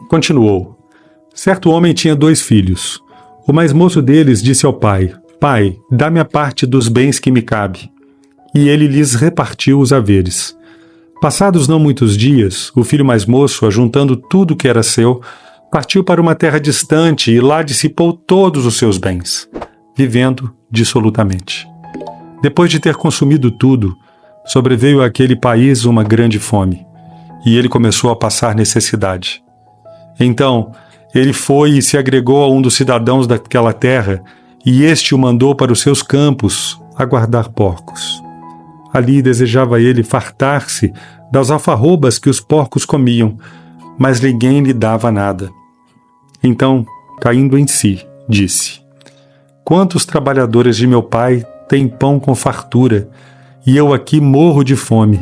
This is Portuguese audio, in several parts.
Continuou: certo homem tinha 2 filhos. O mais moço deles disse ao pai: Pai, dá-me a parte dos bens que me cabe. E ele lhes repartiu os haveres. Passados não muitos dias, o filho mais moço, ajuntando tudo que era seu, partiu para uma terra distante e lá dissipou todos os seus bens, vivendo dissolutamente. Depois de ter consumido tudo, sobreveio àquele país uma grande fome, e ele começou a passar necessidade. Então, ele foi e se agregou a um dos cidadãos daquela terra, e este o mandou para os seus campos a guardar porcos. Ali desejava ele fartar-se das alfarrobas que os porcos comiam, mas ninguém lhe dava nada. Então, caindo em si, disse: Quantos trabalhadores de meu pai têm pão com fartura, e eu aqui morro de fome?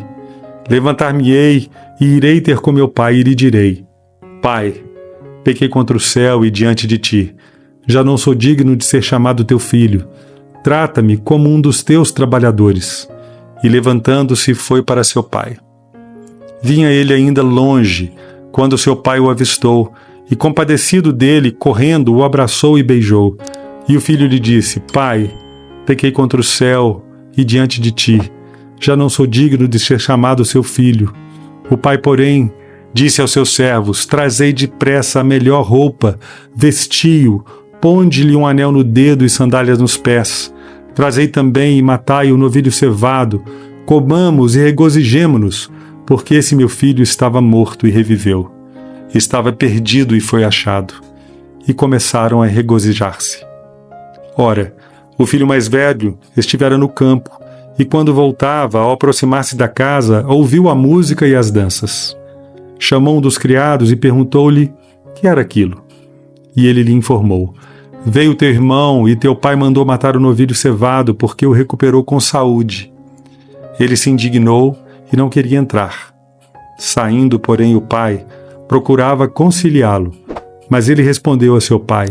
Levantar-me-ei e irei ter com meu pai e lhe direi: Pai, pequei contra o céu e diante de ti. Já não sou digno de ser chamado teu filho. Trata-me como um dos teus trabalhadores. E levantando-se foi para seu pai. Vinha ele ainda longe, quando seu pai o avistou, e compadecido dele, correndo, o abraçou e beijou. E o filho lhe disse: Pai, pequei contra o céu e diante de ti. Já não sou digno de ser chamado seu filho. O pai, porém, disse aos seus servos: Trazei depressa a melhor roupa, vestiu, ponde-lhe um anel no dedo e sandálias nos pés. Trazei também e matai o novilho cevado, comamos e regozijemo-nos, porque esse meu filho estava morto e reviveu. Estava perdido e foi achado. E começaram a regozijar-se. Ora, o filho mais velho estivera no campo, e quando voltava, ao aproximar-se da casa, ouviu a música e as danças. Chamou um dos criados e perguntou-lhe: que era aquilo? E ele lhe informou: Veio teu irmão e teu pai mandou matar o novilho cevado porque o recuperou com saúde. Ele se indignou e não queria entrar. Saindo, porém, o pai procurava conciliá-lo, mas ele respondeu a seu pai: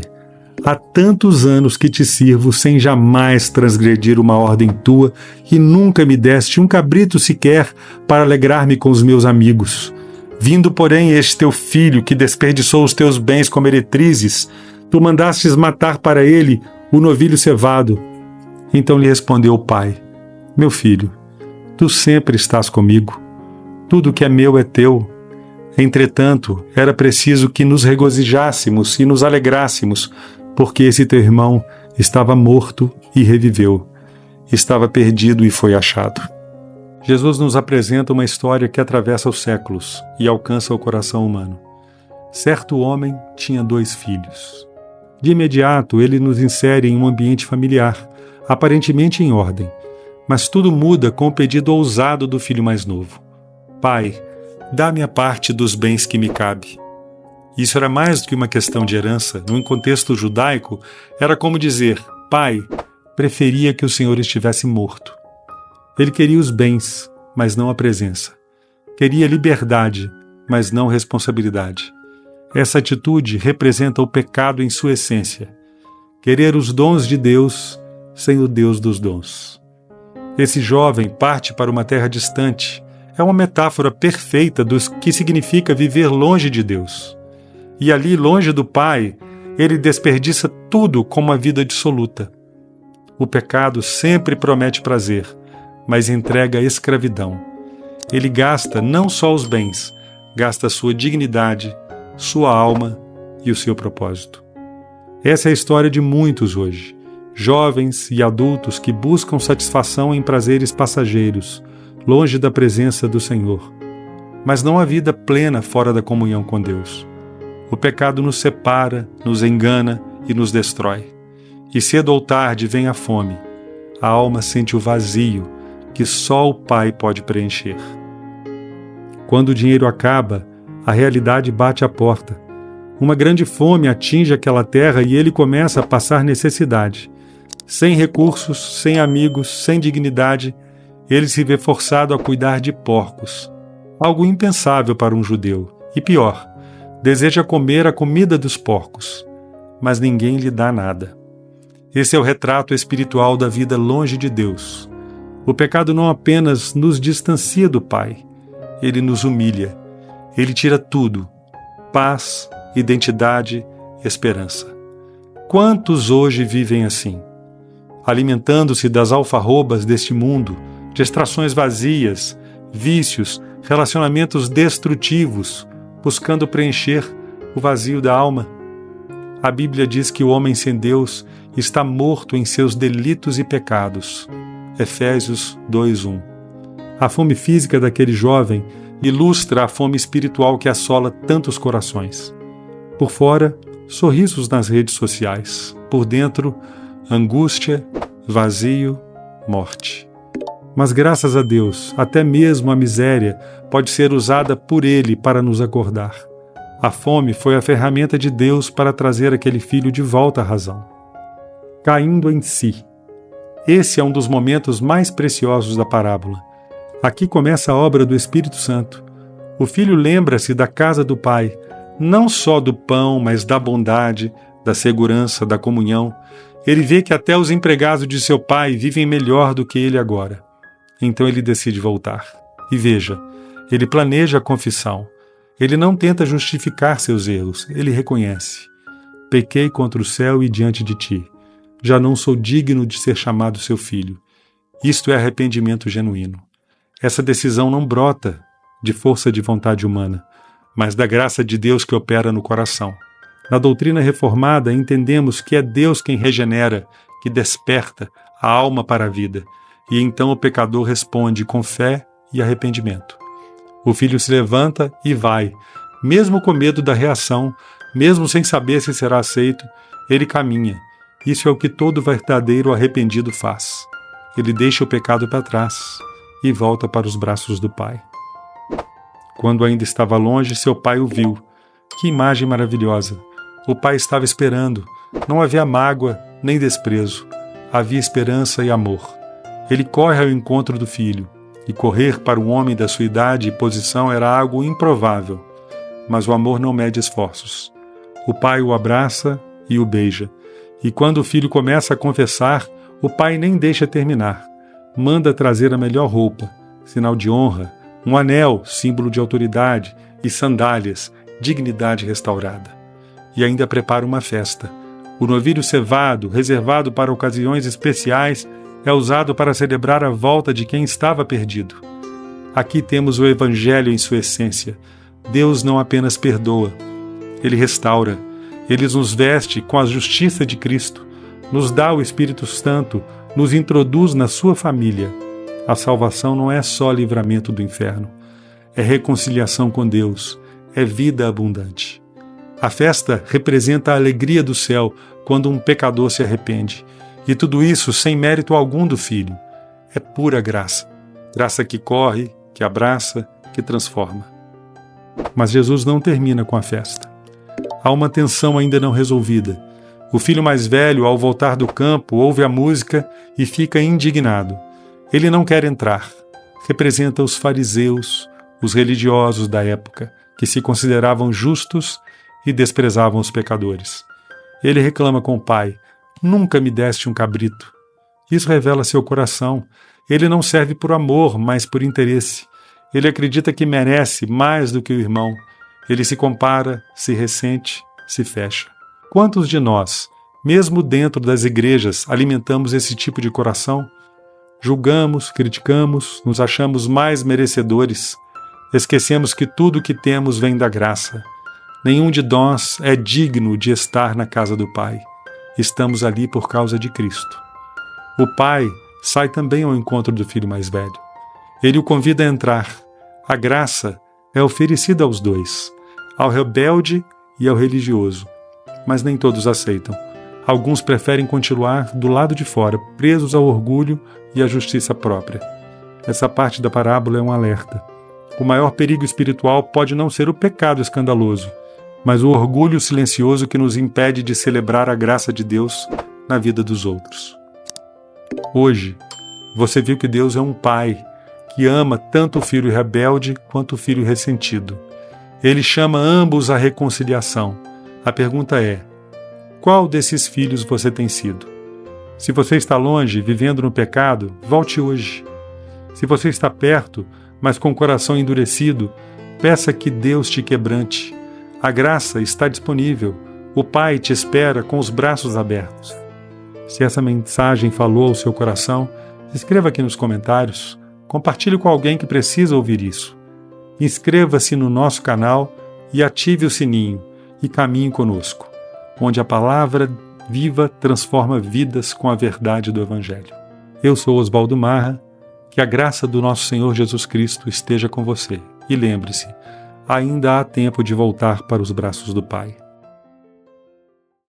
Há tantos anos que te sirvo sem jamais transgredir uma ordem tua e nunca me deste um cabrito sequer para alegrar-me com os meus amigos. Vindo, porém, este teu filho que desperdiçou os teus bens como meretrizes, tu mandastes matar para ele o novilho cevado. Então lhe respondeu o pai: Meu filho, tu sempre estás comigo. Tudo que é meu é teu. Entretanto, era preciso que nos regozijássemos e nos alegrássemos, porque esse teu irmão estava morto e reviveu. Estava perdido e foi achado. Jesus nos apresenta uma história que atravessa os séculos e alcança o coração humano. Certo homem tinha 2 filhos. De imediato, ele nos insere em um ambiente familiar, aparentemente em ordem, mas tudo muda com o pedido ousado do filho mais novo: Pai, dá-me a parte dos bens que me cabe. Isso era mais do que uma questão de herança. Num contexto judaico, era como dizer: Pai, preferia que o Senhor estivesse morto. Ele queria os bens, mas não a presença. Queria liberdade, mas não responsabilidade. Essa atitude representa o pecado em sua essência. Querer os dons de Deus sem o Deus dos dons. Esse jovem parte para uma terra distante. É uma metáfora perfeita do que significa viver longe de Deus. E ali, longe do Pai, ele desperdiça tudo com uma vida dissoluta. O pecado sempre promete prazer, mas entrega a escravidão. Ele gasta não só os bens, gasta a sua dignidade, sua alma e o seu propósito. Essa é a história de muitos hoje, jovens e adultos que buscam satisfação em prazeres passageiros, longe da presença do Senhor. Mas não há vida plena fora da comunhão com Deus. O pecado nos separa, nos engana e nos destrói. E cedo ou tarde vem a fome. A alma sente o vazio que só o Pai pode preencher. Quando o dinheiro acaba, a realidade bate à porta. Uma grande fome atinge aquela terra e ele começa a passar necessidade. Sem recursos, sem amigos, sem dignidade, ele se vê forçado a cuidar de porcos. Algo impensável para um judeu. E pior, deseja comer a comida dos porcos, mas ninguém lhe dá nada. Esse é o retrato espiritual da vida longe de Deus. O pecado não apenas nos distancia do Pai, ele nos humilha. Ele tira tudo, paz, identidade, esperança. Quantos hoje vivem assim? Alimentando-se das alfarrobas deste mundo, distrações vazias, vícios, relacionamentos destrutivos, buscando preencher o vazio da alma. A Bíblia diz que o homem sem Deus está morto em seus delitos e pecados. Efésios 2:1. A fome física daquele jovem ilustra a fome espiritual que assola tantos corações. Por fora, sorrisos nas redes sociais. Por dentro, angústia, vazio, morte. Mas graças a Deus, até mesmo a miséria pode ser usada por Ele para nos acordar. A fome foi a ferramenta de Deus para trazer aquele filho de volta à razão. Caindo em si. Esse é um dos momentos mais preciosos da parábola. Aqui começa a obra do Espírito Santo. O filho lembra-se da casa do pai, não só do pão, mas da bondade, da segurança, da comunhão. Ele vê que até os empregados de seu pai vivem melhor do que ele agora. Então ele decide voltar. E veja, ele planeja a confissão. Ele não tenta justificar seus erros, ele reconhece. Pequei contra o céu e diante de ti. Já não sou digno de ser chamado seu filho. Isto é arrependimento genuíno. Essa decisão não brota de força de vontade humana, mas da graça de Deus que opera no coração. Na doutrina reformada, entendemos que é Deus quem regenera, que desperta a alma para a vida, e então o pecador responde com fé e arrependimento. O filho se levanta e vai, mesmo com medo da reação, mesmo sem saber se será aceito, ele caminha. Isso é o que todo verdadeiro arrependido faz. Ele deixa o pecado para trás e volta para os braços do Pai. Quando ainda estava longe, seu pai o viu. Que imagem maravilhosa! O pai estava esperando. Não havia mágoa nem desprezo. Havia esperança e amor. Ele corre ao encontro do filho. E correr para um homem da sua idade e posição era algo improvável. Mas o amor não mede esforços. O pai o abraça e o beija. E quando o filho começa a confessar, o pai nem deixa terminar. Manda trazer a melhor roupa, sinal de honra, um anel, símbolo de autoridade, e sandálias, dignidade restaurada. E ainda prepara uma festa. O novilho cevado, reservado para ocasiões especiais, é usado para celebrar a volta de quem estava perdido. Aqui temos o Evangelho em sua essência. Deus não apenas perdoa, Ele restaura. Ele nos veste com a justiça de Cristo, nos dá o Espírito Santo, nos introduz na sua família. A salvação não é só livramento do inferno, é reconciliação com Deus, é vida abundante. A festa representa a alegria do céu quando um pecador se arrepende. E tudo isso sem mérito algum do Filho. É pura graça. Graça que corre, que abraça, que transforma. Mas Jesus não termina com a festa. Há uma tensão ainda não resolvida. O filho mais velho, ao voltar do campo, ouve a música e fica indignado. Ele não quer entrar. Representa os fariseus, os religiosos da época, que se consideravam justos e desprezavam os pecadores. Ele reclama com o pai: nunca me deste um cabrito. Isso revela seu coração. Ele não serve por amor, mas por interesse. Ele acredita que merece mais do que o irmão. Ele se compara, se ressente, se fecha. Quantos de nós, mesmo dentro das igrejas, alimentamos esse tipo de coração? Julgamos, criticamos, nos achamos mais merecedores. Esquecemos que tudo o que temos vem da graça. Nenhum de nós é digno de estar na casa do Pai. Estamos ali por causa de Cristo. O pai sai também ao encontro do filho mais velho. Ele o convida a entrar. A graça é oferecida aos dois, ao rebelde e ao religioso. Mas nem todos aceitam. Alguns preferem continuar do lado de fora, presos ao orgulho e à justiça própria. Essa parte da parábola é um alerta. O maior perigo espiritual pode não ser o pecado escandaloso, mas o orgulho silencioso que nos impede de celebrar a graça de Deus na vida dos outros. Hoje, você viu que Deus é um pai que ama tanto o filho rebelde quanto o filho ressentido. Ele chama ambos à reconciliação. A pergunta é: qual desses filhos você tem sido? Se você está longe, vivendo no pecado, volte hoje. Se você está perto, mas com o coração endurecido, peça que Deus te quebrante. A graça está disponível. O Pai te espera com os braços abertos. Se essa mensagem falou ao seu coração, escreva aqui nos comentários. Compartilhe com alguém que precisa ouvir isso. Inscreva-se no nosso canal e ative o sininho e caminhe conosco, onde a palavra viva transforma vidas com a verdade do Evangelho. Eu sou Oswaldo Marra. Que a graça do nosso Senhor Jesus Cristo esteja com você. E lembre-se, ainda há tempo de voltar para os braços do Pai.